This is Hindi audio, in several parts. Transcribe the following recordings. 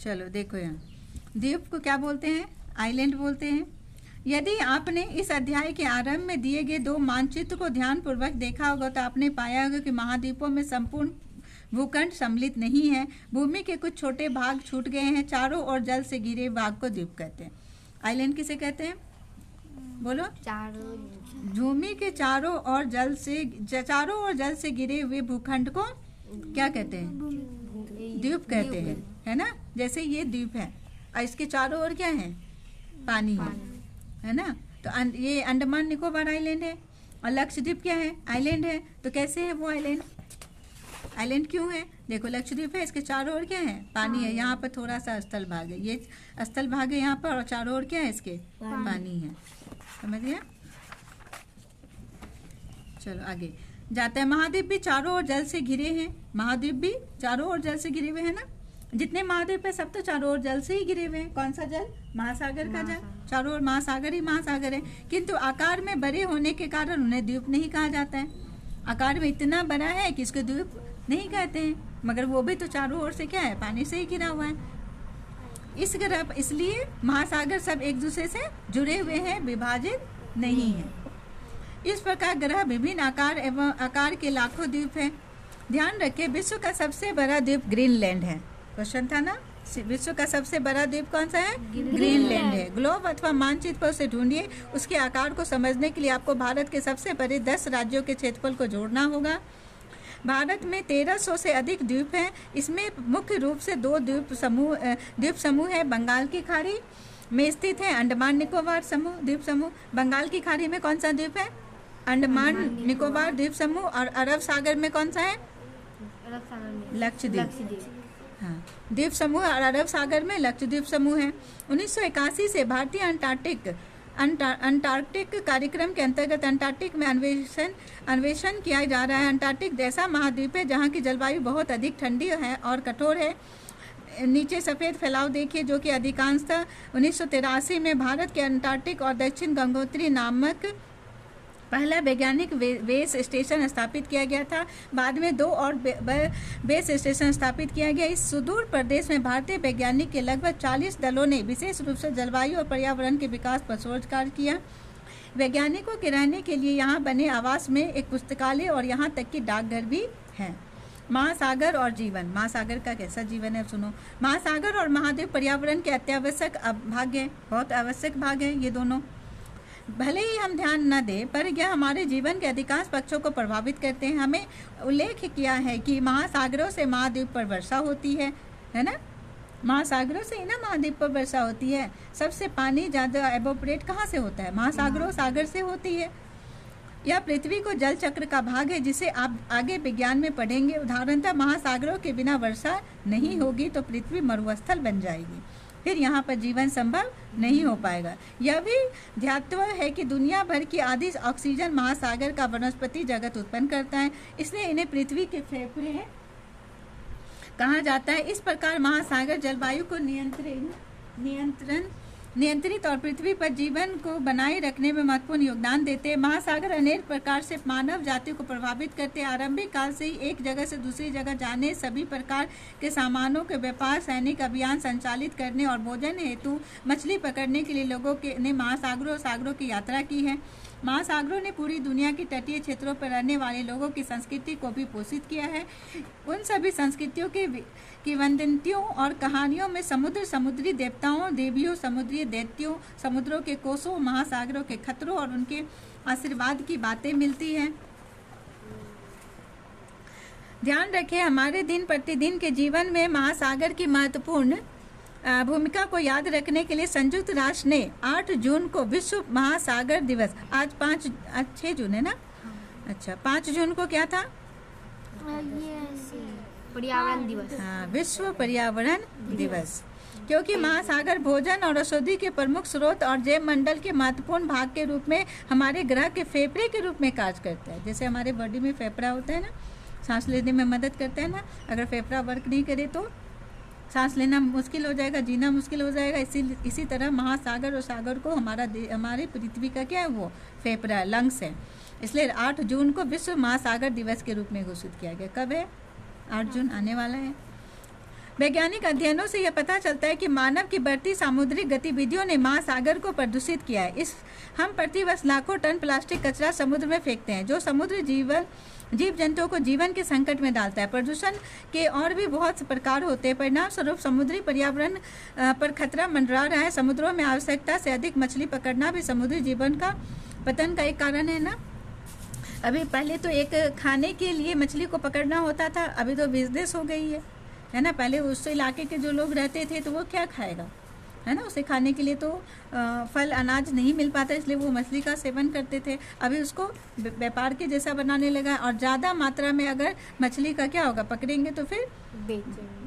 चलो देखो, यहाँ द्वीप को क्या बोलते हैं? आइलैंड बोलते हैं। यदि आपने इस अध्याय के आरंभ में दिए गए दो मानचित्र को ध्यानपूर्वक देखा होगा तो आपने पाया होगा कि महाद्वीपों में संपूर्ण भूखंड सम्मिलित नहीं है। भूमि के कुछ छोटे भाग छूट गए हैं। चारों ओर जल से घिरे भाग को द्वीप कहते हैं। आइलैंड किसे कहते हैं? बोलो। भूमि के चारों ओर जल से घिरे हुए भूखंड को क्या कहते हैं? द्वीप कहते हैं, है ना। जैसे ये द्वीप है और इसके चारों ओर क्या है? पानी है ना। तो ये अंडमान निकोबार आइलैंड है और लक्षद्वीप क्या है? आइलैंड है। तो कैसे है वो आइलैंड? आइलैंड क्यों है? देखो, लक्षद्वीप है, इसके चारों ओर क्या है? पानी है। यहाँ पर थोड़ा सा स्थल भाग है, ये स्थल भाग है यहाँ पर, और चारों ओर क्या है इसके? पानी है। समझ गया? चलो आगे जाते हैं। महाद्वीप भी चारों ओर जल से घिरे हैं। महाद्वीप भी चारों ओर जल से घिरे हुए हैं ना। जितने महाद्वीप है सब तो चारों ओर जल से ही घिरे हुए हैं। कौन सा जल? महासागर का जल। चारों ओर महासागर ही महासागर है। किंतु आकार में बड़े होने के कारण उन्हें द्वीप नहीं कहा जाता है। आकार में इतना बड़ा है कि इसको द्वीप नहीं कहते हैं, मगर वो भी तो चारों ओर से क्या है? पानी से ही घिरा हुआ है। इसलिए महासागर सब एक दूसरे से जुड़े हुए हैं, विभाजित नहीं है। इस प्रकार ग्रह विभिन्न आकार एवं आकार के लाखों द्वीप हैं। ध्यान रखें, विश्व का सबसे बड़ा द्वीप ग्रीनलैंड है। क्वेश्चन था ना, विश्व का सबसे बड़ा द्वीप कौन सा है? ग्रीनलैंड है। ग्लोब अथवा मानचित्र पर उसे ढूंढिए। उसके आकार को समझने के लिए आपको भारत के सबसे बड़े 10 राज्यों के क्षेत्रफल को जोड़ना होगा। भारत में 1300 से अधिक द्वीप हैं। इसमें मुख्य रूप से दो द्वीप समूह है। बंगाल की खाड़ी में स्थित है अंडमान निकोबार द्वीप समूह। बंगाल की खाड़ी में कौन सा द्वीप है? अंडमान निकोबार द्वीप समूह। और अरब सागर में कौन सा है? लक्षद्वीप। हाँ, द्वीप समूह और अरब सागर में लक्षद्वीप समूह है। 1981 से भारतीय अंटार्कटिक कार्यक्रम के अंतर्गत अंटार्कटिक में अन्वेषण किया जा रहा है। अंटार्कटिक ऐसा महाद्वीप है जहाँ की जलवायु बहुत अधिक ठंडी है और कठोर है। नीचे सफ़ेद फैलाव देखिए, जो कि अधिकांशतः 1983 में भारत के अंटार्कटिक और दक्षिण गंगोत्री नामक पहला वैज्ञानिक बेस स्टेशन स्थापित किया गया था। बाद में 2 और बेस स्टेशन स्थापित किया गया। इस सुदूर प्रदेश में भारतीय वैज्ञानिक के लगभग 40 दलों ने विशेष रूप से जलवायु और पर्यावरण के विकास पर शोध कार्य किया। वैज्ञानिकों के रहने के लिए यहाँ बने आवास में एक पुस्तकालय और यहाँ तक कि डाकघर भी है। महासागर और जीवन। महासागर का कैसा जीवन है सुनो। महासागर और महाद्वीप पर्यावरण के अत्यावश्यक भाग है, बहुत आवश्यक भाग है ये दोनों। भले ही हम ध्यान न दें, पर यह हमारे जीवन के अधिकांश पक्षों को प्रभावित करते हैं। हमें उल्लेख किया है कि महासागरों से महाद्वीप पर वर्षा होती है ना। महासागरों से ही ना महाद्वीप पर वर्षा होती है। सबसे पानी ज़्यादा एवोपरेट कहाँ से होता है? महासागरों सागर से होती है। यह पृथ्वी को जल चक्र का भाग है, जिसे आप आगे विज्ञान में पढ़ेंगे। उदाहरणतः महासागरों के बिना वर्षा नहीं होगी तो पृथ्वी मरुस्थल बन जाएगी, फिर यहाँ पर जीवन संभव नहीं हो पाएगा। यह भी ध्यातव्य है कि दुनिया भर की आधी ऑक्सीजन महासागर का वनस्पति जगत उत्पन्न करता है, इसलिए इन्हें पृथ्वी के फेफड़े कहा जाता है। इस प्रकार महासागर जलवायु को नियंत्रित और पृथ्वी पर जीवन को बनाए रखने में महत्वपूर्ण योगदान देते हैं। महासागर अनेक प्रकार से मानव जाति को प्रभावित करते हैं। आरंभिक काल से ही एक जगह से दूसरी जगह जाने, सभी प्रकार के सामानों के व्यापार, सैनिक अभियान संचालित करने और भोजन हेतु मछली पकड़ने के लिए लोगों ने महासागरों और सागरों की यात्रा की है। महासागरों ने पूरी दुनिया की तटीय क्षेत्रों पर रहने वाले लोगों की संस्कृति को भी पोषित किया है। उन सभी संस्कृतियों की वंदनतियों और कहानियों में समुद्र, समुद्री देवताओं, देवियों, समुद्री दैत्यों, समुद्रों के कोसों, महासागरों के खतरों और उनके आशीर्वाद की बातें मिलती हैं। ध्यान रखें, हमारे दिन प्रतिदिन के जीवन में महासागर की महत्वपूर्ण भूमिका को याद रखने के लिए संयुक्त राष्ट्र ने 8 जून को विश्व महासागर दिवस, आज 6 जून है ना। अच्छा, 5 जून को क्या था? पर्यावरण दिवस। हाँ, विश्व पर्यावरण दिवस। क्योंकि महासागर भोजन और औषधि के प्रमुख स्रोत और जैव मंडल के महत्वपूर्ण भाग के रूप में हमारे ग्रह के फेफड़े के रूप में कार्य करता है। जैसे हमारे बॉडी में फेफड़ा होता है ना, सांस लेने में मदद करता है ना। अगर फेफड़ा वर्क नहीं करे तो सांस लेना मुश्किल हो जाएगा, जीना मुश्किल हो जाएगा। इसी तरह महासागर और सागर को हमारे पृथ्वी का क्या है? वो फेफड़ा, लंग्स है। इसलिए 8 जून को विश्व महासागर दिवस के रूप में घोषित किया गया। कब है? 8 जून आने वाला है। वैज्ञानिक अध्ययनों से यह पता चलता है कि मानव की बढ़ती सामुद्रिक गतिविधियों ने महासागर को प्रदूषित किया है। हम प्रतिवर्ष लाखों टन प्लास्टिक कचरा समुद्र में फेंकते हैं, जो समुद्री जीव जंतुओं को जीवन के संकट में डालता है। प्रदूषण के और भी बहुत से प्रकार होते हैं। परिणाम स्वरूप समुद्री पर्यावरण पर खतरा मंडरा रहा है। समुद्रों में आवश्यकता से अधिक मछली पकड़ना भी समुद्री जीवन का पतन का एक कारण है ना। अभी पहले तो एक खाने के लिए मछली को पकड़ना होता था, अभी तो बिजनेस हो गई है ना। पहले उस इलाके के जो लोग रहते थे तो वो क्या खाएगा, है ना। उसे खाने के लिए तो फल अनाज नहीं मिल पाता, इसलिए वो मछली का सेवन करते थे। अभी उसको व्यापार के जैसा बनाने लगा, और ज़्यादा मात्रा में अगर मछली का क्या होगा, पकड़ेंगे तो फिर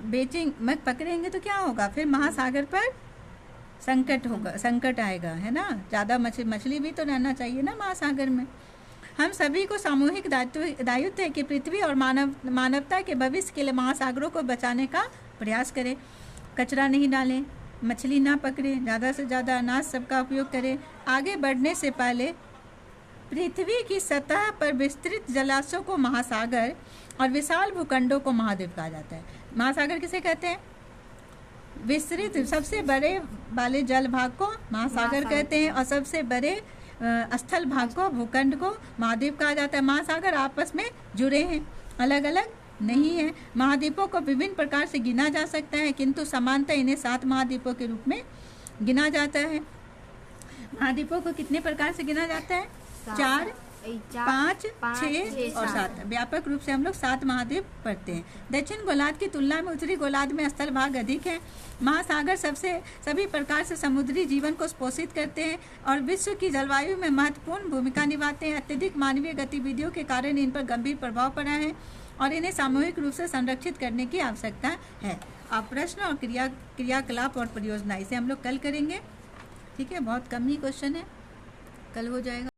बेचेंगे। पकड़ेंगे तो क्या होगा, फिर महासागर पर संकट आएगा, है ना। ज़्यादा मछली भी तो रहना चाहिए ना महासागर में। हम सभी को सामूहिक दायित्व है कि पृथ्वी और मानवता के भविष्य के लिए महासागरों को बचाने का प्रयास करें। कचरा नहीं डालें, मछली ना पकड़ें, ज़्यादा से ज़्यादा अनाज सबका उपयोग करें। आगे बढ़ने से पहले पृथ्वी की सतह पर विस्तृत जलाशयों को महासागर और विशाल भूखंडों को महाद्वीप कहा जाता है। महासागर किसे कहते हैं? विस्तृत सबसे बड़े वाले जल भाग को महासागर कहते हैं, और सबसे बड़े स्थल भाग को, भूखंड को महाद्वीप कहा जाता है। महासागर आपस में जुड़े हैं, अलग अलग नहीं है। महाद्वीपों को विभिन्न प्रकार से गिना जा सकता है, किंतु समानतः इन्हें 7 महाद्वीपों के रूप में गिना जाता है। महाद्वीपों को कितने प्रकार से गिना जाता है? 4, 5, 6 और 7। व्यापक रूप से हम लोग 7 महाद्वीप पढ़ते हैं। दक्षिण गोलार्ध की तुलना में उत्तरी गोलार्ध में स्थल भाग अधिक है। महासागर सभी प्रकार से समुद्री जीवन को पोषित करते हैं और विश्व की जलवायु में महत्वपूर्ण भूमिका निभाते हैं। अत्यधिक मानवीय गतिविधियों के कारण इन पर गंभीर प्रभाव पड़ा है और इन्हें सामूहिक रूप से संरक्षित करने की आवश्यकता है। अब प्रश्न और क्रियाकलाप और परियोजना, इसे हम लोग कल करेंगे, ठीक है। बहुत कम ही क्वेश्चन है, कल हो जाएगा।